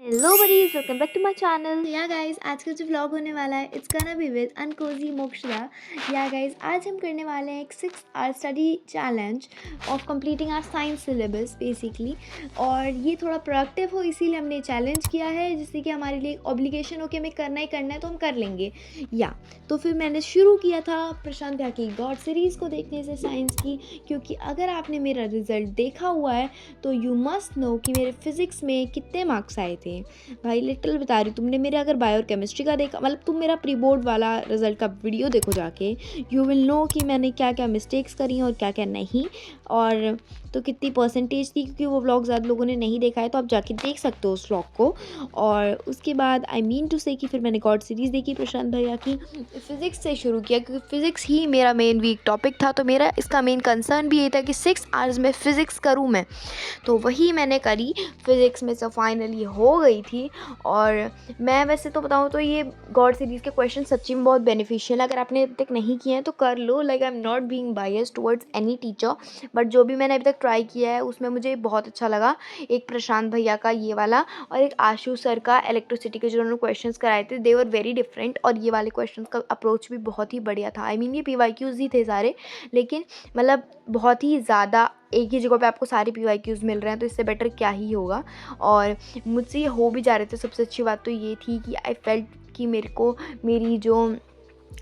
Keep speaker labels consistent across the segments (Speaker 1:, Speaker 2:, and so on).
Speaker 1: Hello buddies, welcome back to my channel.
Speaker 2: Yeah guys, आज का जो व्लॉग होने वाला है इट्स गonna बी विद अनकोजी मोक्षदा। या गाइस, आज हम करने वाले हैं एक 6 hour study challenge of completing our science syllabus basically. और ये थोड़ा प्रोडक्टिव हो इसीलिए हमने ये चैलेंज किया है, जिससे कि हमारे लिए ऑब्लिगेशन हो कि हमें करना ही करना है तो हम कर लेंगे। या तो फिर मैंने शुरू किया था प्रशांत भैया की गॉड सीरीज़ को देखने से साइंस की, क्योंकि अगर आपने मेरा रिजल्ट देखा हुआ है तो यू मस्ट नो कि मेरे फिज़िक्स में कितने मार्क्स आए थे। भाई लिटरल बता रही हूँ, तुमने मेरे अगर बायो और केमिस्ट्री का देखा, मतलब तुम मेरा प्री बोर्ड वाला रिजल्ट का वीडियो देखो जाके, यू विल नो कि मैंने क्या क्या मिस्टेक्स करी और क्या क्या नहीं, और तो कितनी परसेंटेज थी। क्योंकि वो व्लॉग ज़्यादा लोगों ने नहीं देखा है तो आप जाके देख सकते हो उस व्लॉग को। और उसके बाद आई मीन टू से कि फिर मैंने गॉड सीरीज़ देखी प्रशांत भैया की। फ़िज़िक्स से शुरू किया क्योंकि फ़िज़िक्स ही मेरा मेन वीक टॉपिक था, तो मेरा इसका मेन कंसर्न भी ये था कि 6 आवर्स में फ़िज़िक्स करूँ मैं, तो वही मैंने करी। फ़िज़िक्स में से फाइनली हो गई थी। और मैं वैसे तो बताऊँ तो ये गॉड सीरीज़ के क्वेश्चन सच्ची में बहुत बेनिफिशियल है, अगर आपने अभी तक नहीं किए हैं तो कर लो। Like I am not being biased towards any teacher, but जो भी मैंने अभी तक ट्राई किया है उसमें मुझे बहुत अच्छा लगा। एक प्रशांत भैया का ये वाला और एक आशु सर का इलेक्ट्रिसिटी के जो उन्होंने क्वेश्चंस कराए थे, दे वर वेरी डिफरेंट। और ये वाले क्वेश्चंस का अप्रोच भी बहुत ही बढ़िया था। आई मीन ये PYQs ही थे सारे, लेकिन मतलब बहुत ही ज़्यादा एक ही जगह पे आपको सारे PYQs मिल रहे हैं, तो इससे बेटर क्या ही होगा। और मुझसे ये हो भी जा रहे थे। सबसे अच्छी बात तो ये थी कि आई फेल्ट कि मेरे को मेरी जो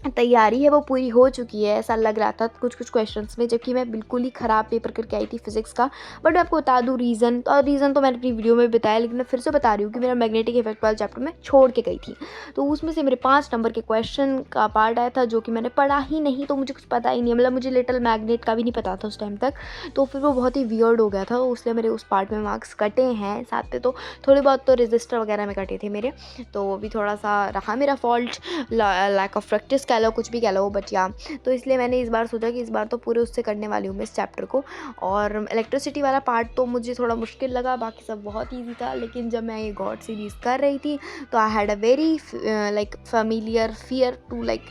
Speaker 2: तैयारी है वो पूरी हो चुकी है, ऐसा लग रहा था कुछ कुछ क्वेश्चंस में, जबकि मैं बिल्कुल ही ख़राब पेपर करके आई थी फिज़िक्स का। बट मैं आपको बता दूँ रीज़न तो मैंने अपनी वीडियो में बताया, लेकिन मैं फिर से बता रही हूँ कि मेरा मैग्नेटिक इफेक्ट वाला चैप्टर में छोड़ के गई थी। तो उसमें से मेरे 5 नंबर के क्वेश्चन का पार्ट आया था जो कि मैंने पढ़ा ही नहीं, तो मुझे कुछ पता ही नहीं, मतलब मुझे लिटिल मैग्नेट का भी नहीं पता था उस टाइम तक। तो फिर वो बहुत ही वियर्ड हो गया था, इसलिए मेरे उस पार्ट में मार्क्स कटे हैं। साथ में तो थोड़े बहुत तो रजिस्टर वगैरह में कटे थे मेरे, तो वो भी थोड़ा सा रहा मेरा फॉल्ट, लैक ऑफ प्रैक्टिस कह लो, कुछ भी कह लो। बट या तो इसलिए मैंने इस बार सोचा कि इस बार तो पूरे उससे करने वाली हूँ मैं इस चैप्टर को। और इलेक्ट्रिसिटी वाला पार्ट तो मुझे थोड़ा मुश्किल लगा, बाकी सब बहुत ईजी था। लेकिन जब मैं ये गॉड सीरीज़ कर रही थी तो I had a very like familiar fear to like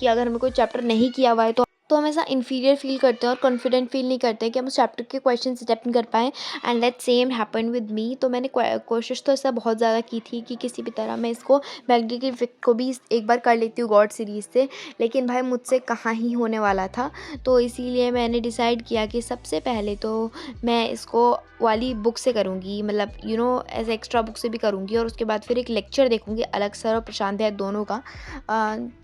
Speaker 2: कि अगर हमें कोई चैप्टर नहीं किया हुआ है तो हमेशा इन्फीरियर फील करते हैं और कॉन्फिडेंट फील नहीं करते हैं कि हम उस चैप्टर के क्वेश्चन अटेम्प्ट कर पाएँ। And that same happen with me. तो मैंने कोशिश तो ऐसा बहुत ज़्यादा की थी कि किसी भी तरह मैं इसको मैग्नेटिक इफेक्ट को भी एक बार कर लेती हूँ गॉड सीरीज़ से, लेकिन भाई मुझसे कहाँ ही होने वाला था। तो इसीलिए मैंने डिसाइड किया कि सबसे पहले तो मैं इसको वाली बुक से करूँगी, मतलब एज एक्स्ट्रा बुक से भी करूँगी, और उसके बाद फिर एक लेक्चर देखूँगी अलग सर और प्रशांत भैया दोनों का।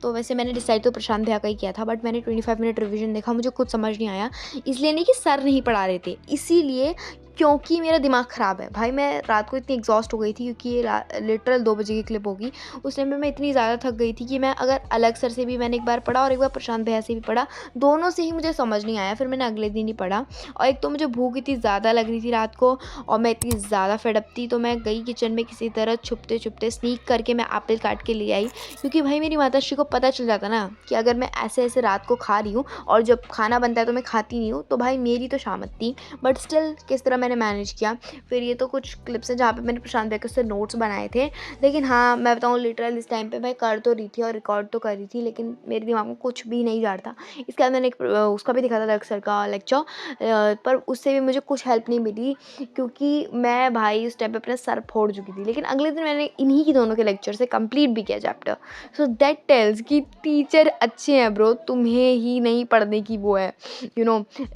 Speaker 2: तो वैसे मैंने डिसाइड तो प्रशांत भैया का ही किया था, बट मैंने 25 मिनट रिवीजन देखा, मुझे कुछ समझ नहीं आया। इसलिए नहीं कि सर नहीं पढ़ा रहे थे, इसीलिए क्योंकि मेरा दिमाग ख़राब है भाई। मैं रात को इतनी एग्जॉस्ट हो गई थी क्योंकि ये लिटरल 2 बजे की क्लिप होगी। उस टाइम पे मैं इतनी ज़्यादा थक गई थी कि मैं अगर अलग सर से भी मैंने एक बार पढ़ा और एक बार प्रशांत भैया से भी पढ़ा, दोनों से ही मुझे समझ नहीं आया। फिर मैंने अगले दिन ही पढ़ा, और एक तो मुझे भूख इतनी ज़्यादा लग रही थी रात को, और मैं इतनी ज़्यादा फेडअप थी, तो मैं गई किचन में किसी तरह छुपते छुपते स्नीक करके मैं एप्पल काट के ले आई। क्योंकि भाई मेरी माताश्री को पता चल जाता ना कि अगर मैं ऐसे ऐसे रात को खा रही हूँ, और जब खाना बनता है तो मैं खाती नहीं हूँ, तो भाई मेरी तो शामत थी। बट स्टिल किस तरह मैंने मैनेज किया। फिर ये तो कुछ क्लिप्स हैं जहाँ पे मैंने प्रशांत भैया के उससे नोट्स बनाए थे। लेकिन हाँ, मैं बताऊँ लिटरल इस टाइम पे मैं कर तो रही थी और रिकॉर्ड तो कर रही थी, लेकिन मेरे दिमाग में कुछ भी नहीं जा रहा था। इसके बाद मैंने उसका भी देखा था सर का लेक्चर, पर उससे भी मुझे कुछ हेल्प नहीं मिली, क्योंकि मैं भाई उस टाइम पे अपना सर फोड़ चुकी थी। लेकिन अगले दिन मैंने इन्हीं की दोनों के लेक्चर से कंप्लीट भी किया चैप्टर। सो दैट टेल्स कि टीचर अच्छे हैं ब्रो, तुम्हें ही नहीं पढ़ने की वो है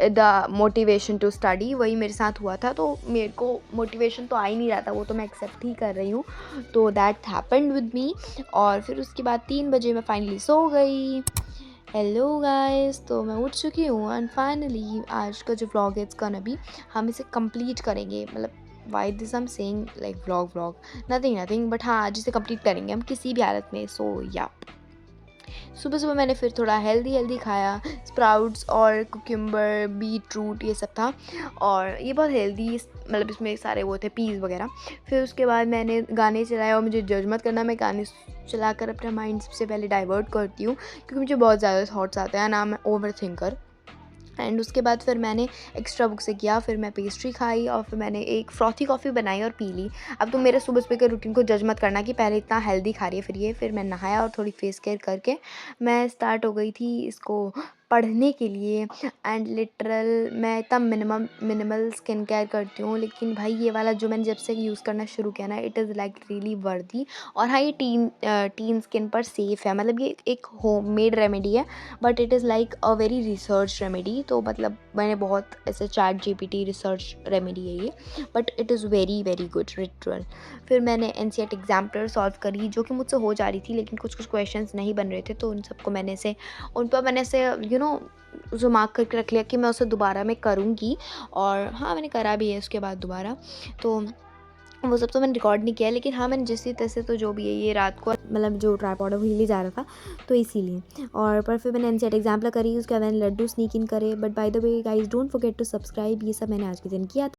Speaker 2: द मोटिवेशन टू स्टडी। वही मेरे साथ हुआ था, तो मेरे को मोटिवेशन तो आ ही नहीं रहा था, वो तो मैं एक्सेप्ट ही कर रही हूँ। तो दैट हैपेंड विद मी। और फिर उसके बाद 3 बजे मैं फाइनली सो गई। हेलो गाइस, तो मैं उठ चुकी हूँ एंड फाइनली आज का जो व्लॉग है इट्स गोना बी, हम इसे कंप्लीट करेंगे। मतलब why this I am saying like vlog nothing, but हाँ आज इसे कंप्लीट करेंगे हम किसी भी हालत में। सो या सुबह सुबह मैंने फिर थोड़ा हेल्दी खाया, स्प्राउट्स और कुकुम्बर, बीट रूट ये सब था, और ये बहुत हेल्दी, मतलब इसमें सारे वो थे पीस वगैरह। फिर उसके बाद मैंने गाने चलाए, और मुझे जज मत करना, मैं गाने चलाकर अपना माइंड सबसे पहले डाइवर्ट करती हूँ, क्योंकि मुझे बहुत ज़्यादा थॉट्स आते हैं ना, मैं ओवर थिंकर। एंड उसके बाद फिर मैंने एक्स्ट्रा बुक से किया, फिर मैं पेस्ट्री खाई, और फिर मैंने एक फ्रॉथी कॉफ़ी बनाई और पी ली। अब तुम मेरे सुबह सुबह के रूटीन को जज मत करना कि पहले इतना हेल्दी खा रही है फिर मैं नहाया और थोड़ी फेस केयर करके मैं स्टार्ट हो गई थी इसको पढ़ने के लिए एंड लिटरल मैं इतना मिनिमल स्किन केयर करती हूँ, लेकिन भाई ये वाला जो मैंने जब से यूज़ करना शुरू किया ना, इट इज़ लाइक रियली वर्दी। और हाँ, ये टीन स्किन पर सेफ़ है, मतलब ये एक होममेड रेमेडी है, but it is like a very research remedy. तो मतलब मैंने बहुत ऐसे चैट जीपीटी रिसर्च रेमेडी है ये, but it is very very good literal. फिर मैंने एनसीईआरटी एग्जाम्पलर सॉल्व करी, जो कि मुझसे हो जा रही थी, लेकिन कुछ कुछ क्वेश्चंस नहीं बन रहे थे, तो उन सबको उन पर मैंने ऐसे जो मार्क करके रख लिया कि मैं उसे दोबारा मैं करूँगी। और हाँ, मैंने करा भी है उसके बाद दोबारा। तो वो सब तो मैंने रिकॉर्ड नहीं किया, लेकिन हाँ, मैंने जैसे तैसे तो जो भी है ये रात को मतलब जो ट्राइपॉड है वो हिल ही जा रहा था, तो इसीलिए। और पर फिर मैंने एनसीईआरटी एग्जाम्पलर करी, उसके बाद मैंने लड्डू स्नीक इन करे। But by the way guys, don't forget to subscribe. ये सब मैंने आज के दिन किया था।